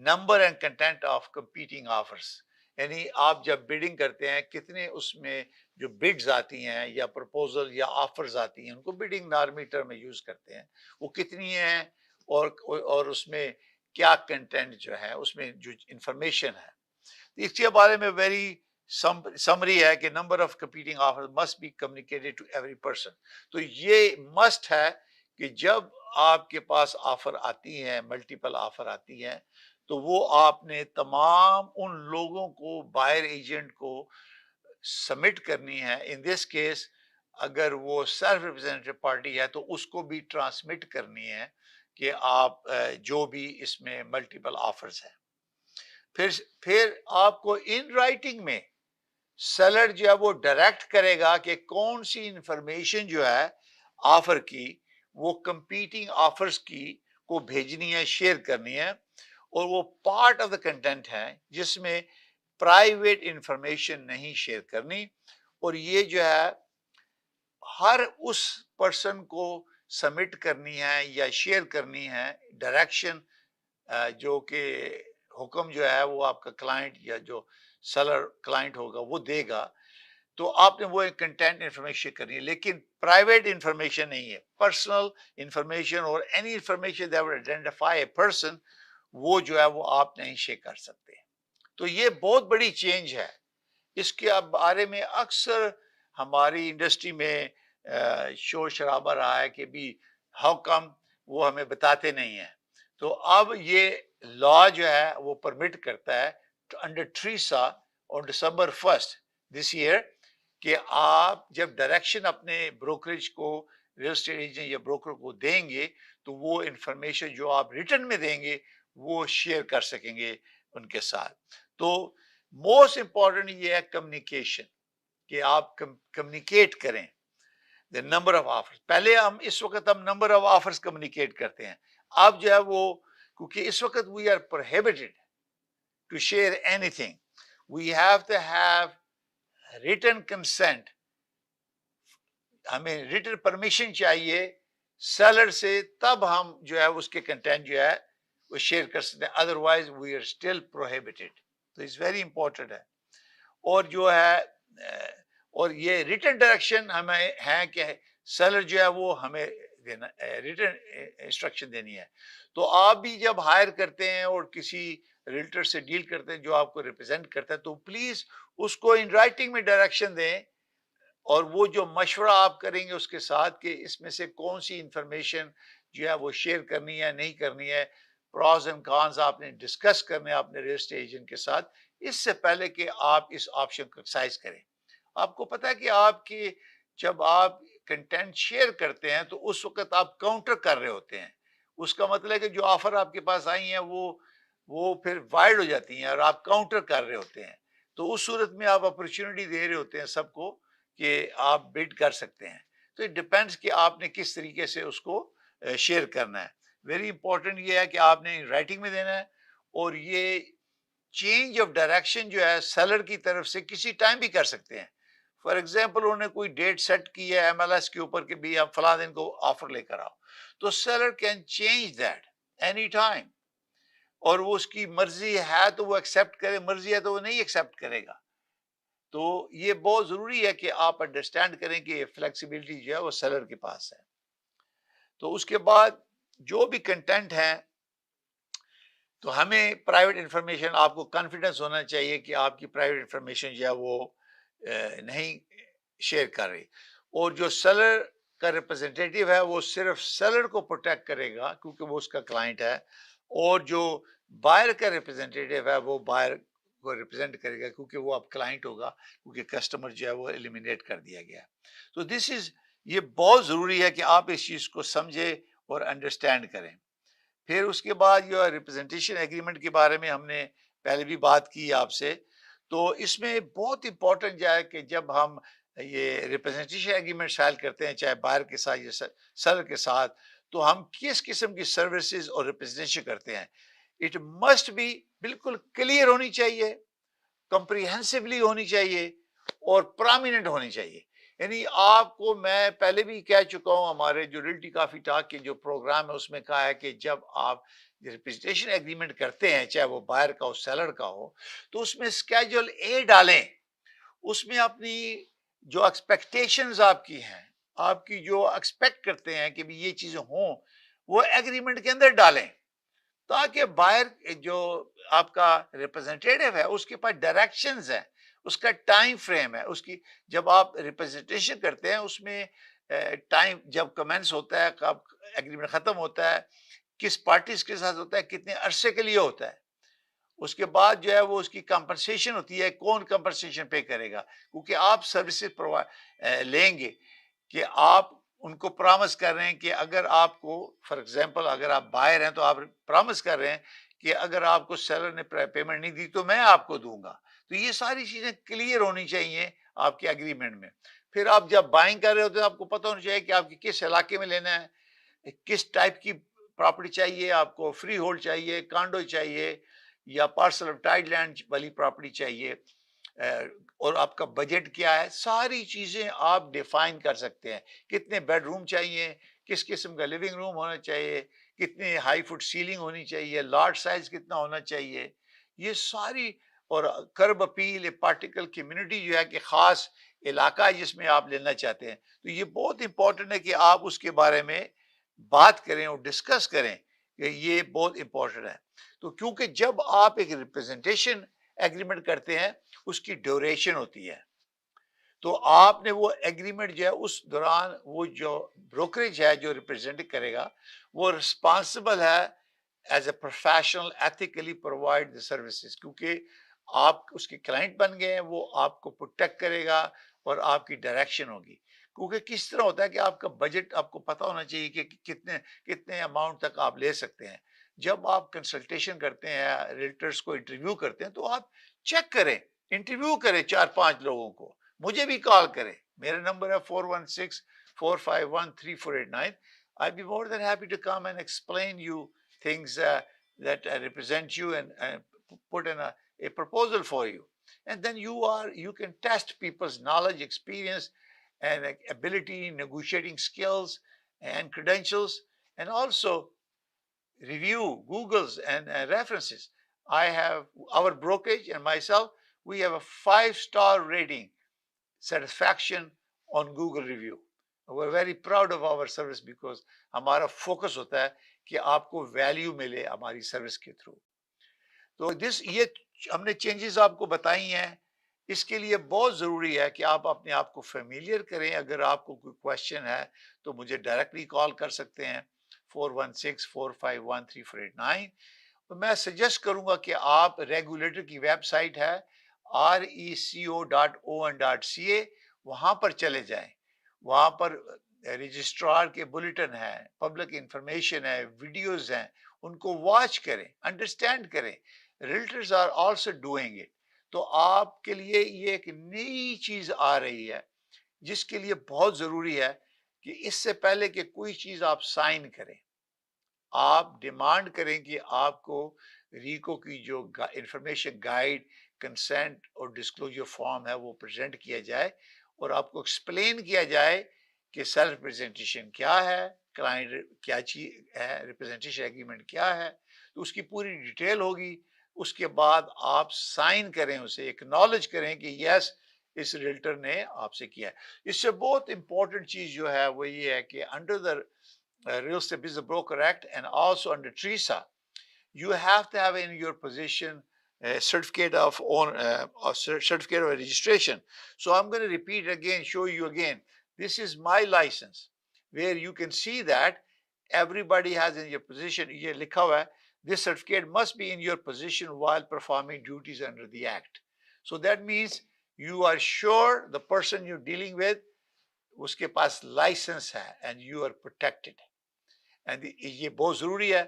Speaker 1: number and content of competing offers, یعنی آپ جب بیڈنگ کرتے ہیں کتنے اس میں جو بڈز آتی ہیں یا پرپوزل یا آفرز آتی ہیں ان کو بیڈنگ نارمیٹر میں یوز کرتے ہیں، وہ کتنی ہیں اور اس میں کیا کنٹینٹ جو ہے اس میں جو انفارمیشن ہے۔ اس کے بارے میں ویری سمری ہے کہ number of competing offer must be communicated to every person. تو یہ مسٹ ہے کہ جب آپ کے پاس آفر آتی ہیں، ملٹیپل آفر آتی ہیں، تو وہ آپ نے تمام ان لوگوں کو بائر ایجنٹ کو سبمٹ کرنی ہے۔ ان دس کیس اگر وہ سیلف ریپرزینٹیو پارٹی ہے تو اس کو بھی ٹرانسمٹ کرنی ہے کہ آپ جو بھی اس میں ملٹیپل آفرز ہیں۔ پھر آپ کو ان رائٹنگ میں سیلر جو ہے وہ ڈائریکٹ کرے گا کہ کون سی انفارمیشن جو ہے آفر کی وہ کمپیٹنگ آفرز کی کو بھیجنی ہے، شیئر کرنی ہے، اور وہ پارٹ آف دا کنٹینٹ ہے جس میں پرائیویٹ انفارمیشن نہیں شیئر کرنی، اور یہ جو ہے ہر اس پرسن کو سبمٹ کرنی ہے یا شیئر کرنی ہے ڈائریکشن جو کہ حکم جو ہے وہ آپ کا کلائنٹ یا جو سیلر کلائنٹ ہوگا وہ دے گا، تو آپ نے وہ کنٹینٹ انفارمیشن کرنی ہے، لیکن پرائیویٹ انفارمیشن نہیں ہے، پرسنل انفارمیشن اور any information that will identify a person وہ جو ہے وہ آپ نہیں شیئر کر سکتے۔ تو یہ بہت بڑی چینج ہے، اس کے بارے میں اکثر ہماری انڈسٹری میں شور شرابہ رہا ہے کہ بھی ہاؤ کم وہ ہمیں بتاتے نہیں ہیں۔ تو اب یہ لا جو ہے وہ پرمٹ کرتا ہے انڈر ٹریسا اور December 1 دس ایئر کہ آپ جب ڈائریکشن اپنے بروکریج کو ریل اسٹیٹ ایجنٹ یا بروکر کو دیں گے تو وہ انفارمیشن جو آپ ریٹرن میں دیں گے وہ شیئر کر سکیں گے ان کے ساتھ۔ تو موسٹ امپورٹنٹ یہ ہے کمیونیکیشن، کہ آپ کمیونیکیٹ کریں the number of offers۔ پہلے اس وقت ہم نمبر آف آفرز کمیونیکیٹ کرتے ہیں، اب جو ہے وہ کیونکہ اس وقت we are prohibited to share anything, we have to have written consent، ہمیں written permission چاہیے سیلر سے، تب ہم جو ہے اس کے کنٹینٹ جو ہے وہ شیئر کر سکتے ہیں، otherwise we are still prohibited۔ تو it's very important ہے، اور جو ہے اور یہ ریٹن ڈائریکشن ہمیں ہے کہ سیلر جو ہے وہ ہمیں دینا ریٹن انسٹرکشن دینی ہے۔ تو آپ بھی جب ہائر کرتے ہیں اور کسی ریلٹر سے ڈیل کرتے ہیں جو آپ کو ریپرزینٹ کرتا ہے تو پلیز اس کو ان رائٹنگ میں ڈائریکشن دیں، اور وہ جو مشورہ آپ کریں گے اس کے ساتھ کہ اس میں سے کون سی انفارمیشن جو ہے وہ شیئر کرنی ہے نہیں کرنی ہے، پروز اینڈ کانز آپ نے ڈسکس کرنے ہیں اپنے ریل اسٹیٹ ایجنٹ کے ساتھ اس سے پہلے کہ آپ اس آپشن کو ایکسرسائز کریں. آپ کو پتا ہے کہ آپ کی جب آپ کنٹینٹ شیئر کرتے ہیں تو اس وقت آپ کاؤنٹر کر رہے ہوتے ہیں. اس کا مطلب ہے کہ جو آفر آپ کے پاس آئی ہیں وہ پھر وائڈ ہو جاتی ہیں اور آپ کاؤنٹر کر رہے ہوتے ہیں. تو اس صورت میں آپ اپرچونٹی دے رہے ہوتے ہیں سب کو کہ آپ بڈ کر سکتے ہیں. تو اٹ ڈپینڈس کہ آپ نے کس طریقے سے اس کو شیئر کرنا ہے. ویری امپورٹنٹ یہ ہے کہ آپ نے رائٹنگ میں دینا ہے. اور یہ چینج آف ڈائریکشن جو ہے سیلر کی طرف سے کسی ٹائم بھی کر سکتے ہیں. فار ایگزامپل انہوں نے کوئی ڈیٹ سیٹ کی ہے MLS کے اوپر کہ بھی آپ فلاں دن کو آفر لے کر آؤ، تو seller can change that any time. اور وہ اس کی مرضی ہے تو وہ ایکسیپٹ کرے، مرضی ہے تو وہ نہیں ایکسیپٹ کرے گا. تو یہ بہت ضروری ہے کہ آپ انڈرسٹینڈ کریں کہ یہ فلیکسیبلٹی جو ہے وہ سیلر کے پاس ہے. تو اس کے بعد جو بھی کنٹینٹ ہے تو ہمیں پرائیویٹ انفارمیشن، آپ کو کانفیڈنس ہونا چاہیے کہ آپ کی پرائیویٹ انفارمیشن جو ہے وہ نہیں شیئر کر رہی. اور جو سیلر کا ریپرزینٹیٹیو ہے وہ صرف سیلر کو پروٹیکٹ کرے گا کیونکہ وہ اس کا کلائنٹ ہے، اور جو بائر کا ریپرزینٹیٹیو ہے وہ بائر کو ریپرزینٹ کرے گا کیونکہ وہ اب کلائنٹ ہوگا، کیونکہ کسٹمر جو ہے وہ ایلیمینیٹ کر دیا گیا. تو یہ بہت ضروری ہے کہ آپ اس چیز کو سمجھیں اور انڈرسٹینڈ کریں. پھر اس کے بعد جو ریپرزنٹیشن ایگریمنٹ کے بارے میں ہم نے پہلے بھی بات کی آپ سے. تو اس میں بہت امپورٹنٹ جو ہے کہ جب ہم یہ ریپرزنٹیشن ایگریمنٹ فائل کرتے ہیں چاہے بائر کے ساتھ یا سیلر کے ساتھ، تو ہم کس قسم کی سروسز اور ریپرزنٹیشن کرتے ہیں. اٹ مسٹ بی بالکل کلیئر ہونی چاہیے، کمپریہنسولی ہونی چاہیے اور پرامیننٹ ہونی چاہیے. یعنی آپ کو میں پہلے بھی کہہ چکا ہوں، ہمارے جو ریئلٹی کافی ٹاک کے جو پروگرام ہے اس میں کہا ہے کہ جب آپ ریپرزنٹیشن ایگریمنٹ کرتے ہیں چاہے وہ بائر کا ہو سیلر کا ہو، تو اس میں اسکیجول اے ڈالیں. اس میں اپنی جو ایکسپیکٹیشنز آپ کی ہیں، آپ کی جو ایکسپیکٹ کرتے ہیں کہ بھی یہ چیزیں ہوں، وہ ایگریمنٹ کے اندر ڈالیں تاکہ بائر جو آپ کا ریپرزنٹیٹیو ہے اس کے پاس ڈائریکشنز ہیں، اس کا ٹائم فریم ہے. اس کی جب آپ ریپرزنٹیشن کرتے ہیں اس میں ٹائم جب کمنس ہوتا ہے، کب ایگریمنٹ ختم ہوتا ہے، کس پارٹیز کے ساتھ ہوتا ہے، کتنے عرصے کے لیے ہوتا ہے. اس کے بعد جو ہے وہ اس کی کمپنسیشن ہوتی ہے، کون کمپنسیشن پے کرے گا، کیونکہ آپ سروسز لیں گے کہ آپ ان کو پرامس کر رہے ہیں کہ اگر آپ کو فار ایگزامپل اگر آپ بائر ہیں تو آپ پرامس کر رہے ہیں کہ اگر آپ کو سیلر نے پیمنٹ نہیں دی تو میں آپ کو دوں گا. تو یہ ساری چیزیں کلیئر ہونی چاہیے آپ کے ایگریمنٹ میں. پھر آپ جب بائنگ کر رہے ہوتے ہیں آپ کو پتہ ہونا چاہیے کہ آپ کی کس علاقے میں لینا ہے، کس ٹائپ کی پراپرٹی چاہیے آپ کو، فری ہولڈ چاہیے، کانڈو چاہیے یا پارسل آف ٹائڈ لینڈ والی پراپرٹی چاہیے، اور آپ کا بجٹ کیا ہے. ساری چیزیں آپ ڈیفائن کر سکتے ہیں. کتنے بیڈ روم چاہیے، کس قسم کا لیونگ روم ہونا چاہیے، کتنی ہائی فٹ سیلنگ ہونی چاہیے، لارج سائز کتنا ہونا چاہیے، یہ ساری. اور کرب اپیل پارٹیکل کمیونٹی جو ہے کہ خاص علاقہ ہے جس میں آپ لینا چاہتے ہیں. تو یہ بہت امپورٹنٹ ہے کہ آپ اس کے بارے میں بات کریں اور ڈسکس کریں کہ یہ بہت امپورٹنٹ ہے. تو کیونکہ جب آپ ایک ریپرزنٹیشن ایگریمنٹ کرتے ہیں اس کی ڈیوریشن ہوتی ہے، تو آپ نے وہ ایگریمنٹ جو ہے اس دوران وہ جو بروکریج ہے جو ریپرزینٹ کرے گا وہ رسپانسبل ہے as a professional ethically provide the services, کیونکہ آپ اس کے کلائنٹ بن گئے ہیں، وہ آپ کو پروٹیکٹ کرے گا اور آپ کی ڈائریکشن ہوگی. کیونکہ کس طرح ہوتا ہے کہ آپ کا بجٹ آپ کو پتہ ہونا چاہیے کہ کتنے اماؤنٹ تک آپ لے سکتے ہیں. جب آپ کنسلٹیشن کرتے ہیں، ریلٹرز کو انٹرویو کرتے ہیں، تو آپ چیک کریں، انٹرویو کریں 4-5 لوگوں کو. مجھے بھی کال کریں، میرا نمبر ہے 416-451-3489. I'd be more than happy to come and explain you things that represent you and put in a proposal for you. And then you can test people's knowledge, experience, and ability, negotiating skills and credentials, and also review Google's and references. I have our brokerage and myself, we have a 5-star rating satisfaction on Google review. We're very proud of our service because ہمارا focus ہوتا ہے کہ آپ کو value ملے ہماری service کے through. تو یہ ہم نے چینجز آپ کو بتائی ہیں. اس کے لیے بہت ضروری ہے کہ آپ اپنے آپ کو فیملیئر کریں. اگر آپ کو کوئی کویشچن ہے تو مجھے ڈائریکٹلی کال کر سکتے ہیں 416-451-3489. میں سجیسٹ کروں گا کہ آپ ریگولیٹر کی ویب سائٹ ہے reco.on.ca، وہاں پر چلے جائیں. وہاں پر رجسٹرار کے بلیٹن ہے، پبلک انفارمیشن ہے، ویڈیوز ہیں، ان کو واچ کریں، انڈرسٹینڈ کریں. ریلٹرز آر آلسو ڈوئنگ اٹ. تو آپ کے لیے یہ ایک نئی چیز آ رہی ہے جس کے لیے بہت ضروری ہے کہ اس سے پہلے کہ کوئی چیز آپ سائن کریں، آپ ڈیمانڈ کریں کہ آپ کو ریکو کی جو انفارمیشن گائیڈ، کنسنٹ اور ڈسکلوجر فارم ہے وہ پریزنٹ کیا جائے اور آپ کو ایکسپلین کیا جائے کہ سیلف ریپرزنٹیشن کیا ہے، کلائنٹ کیا چیز ہے، ریپرزنٹیشن ایگریمنٹ کیا ہے. تو اس کی پوری ڈیٹیل ہوگی. اس کے بعد آپ سائن کریں، اسے ایکنالج کریں کہ یس اس ریلٹر نے آپ سے کیا ہے. اس سے بہت امپورٹنٹ چیز جو ہے وہ یہ ہے کہ under the Real Estate Business Broker Act and also under TRESA, you have to have in your possession a certificate of certificate of registration. So I'm going to repeat again, show you again. This is my license, where you can see that everybody has in your possession. یہ لکھا ہوا ہے, this certificate must be in your possession while performing duties under the Act. So that means you are sure the person you're dealing with, اس کے پاس licence ہے and you are protected. یہ بہت ضروری ہے.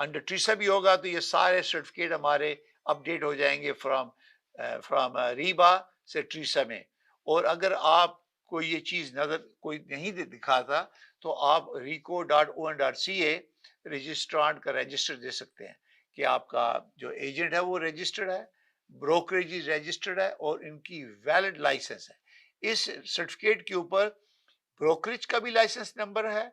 Speaker 1: انڈر ٹریسا بھی ہوگا تو یہ سارے سرٹیفکیٹ ہمارے اپڈیٹ ہو جائیں گے فرام ریبا سے ٹریسا میں. اور اگر آپ کو یہ چیز نظر کوئی نہیں دکھاتا تو آپ reco.on.ca رجسٹرانٹ کا رجسٹر دے سکتے ہیں کہ آپ کا جو ایجنٹ ہے وہ رجسٹرڈ ہے، بروکریج رجسٹرڈ ہے اور ان کی ویلڈ لائسنس ہے. اس سرٹیفکیٹ کے اوپر بروکریج کا بھی لائسنس نمبر ہے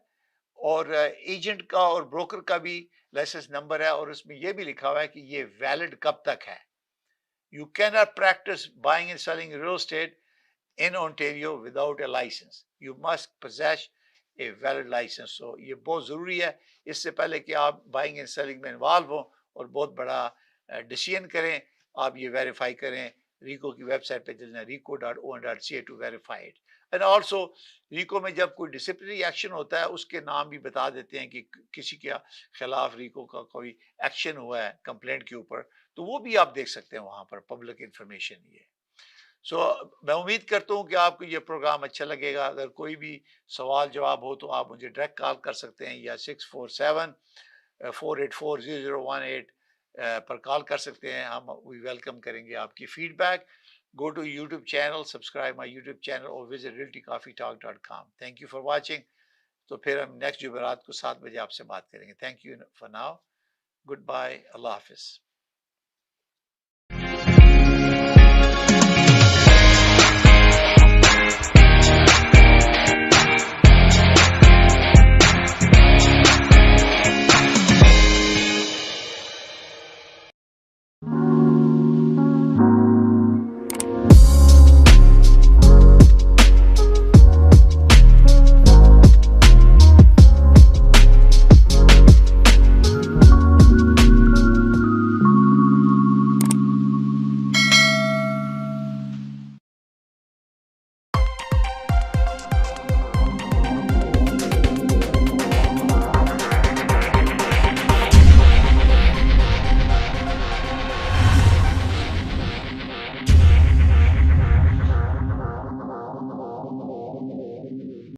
Speaker 1: اور ایجنٹ کا اور بروکر کا بھی لائسنس نمبر ہے، اور اس میں یہ بھی لکھا ہوا ہے کہ یہ ویلڈ کب تک ہے. You can not practice buying and selling real estate in Ontario without a license. You must possess a valid license. So یہ بہت ضروری ہے اس سے پہلے کہ آپ بائنگ اینڈ سیلنگ میں انوالو ہوں اور بہت بڑا ڈیسیژن کریں. آپ یہ ویریفائی کریں ریکو کی ویب سائٹ پہ چلنا reco.on.ca to verify it. And also RECO میں جب کوئی ڈسپلنری ایکشن ہوتا ہے اس کے نام بھی بتا دیتے ہیں کہ کسی کے خلاف ریکو کا کوئی ایکشن ہوا ہے کمپلینٹ کے اوپر، تو وہ بھی آپ دیکھ سکتے ہیں وہاں پر پبلک انفارمیشن. یہ سو میں امید کرتا ہوں کہ آپ کو یہ پروگرام اچھا لگے گا. اگر کوئی بھی سوال جواب ہو تو آپ مجھے ڈائریکٹ کال کر سکتے ہیں یا 647-484-0018 پر کال کر سکتے ہیں. ہم وی ویلکم کریں گے آپ کی feedback. Go to YouTube channel, subscribe my YouTube channel or visit realtycoffeetalk.com. Thank you for watching. تو پھر ہم نیکسٹ جمعرات کو 7 بجے آپ سے بات کریں گے. Thank you for now. Goodbye. اللہ حافظ.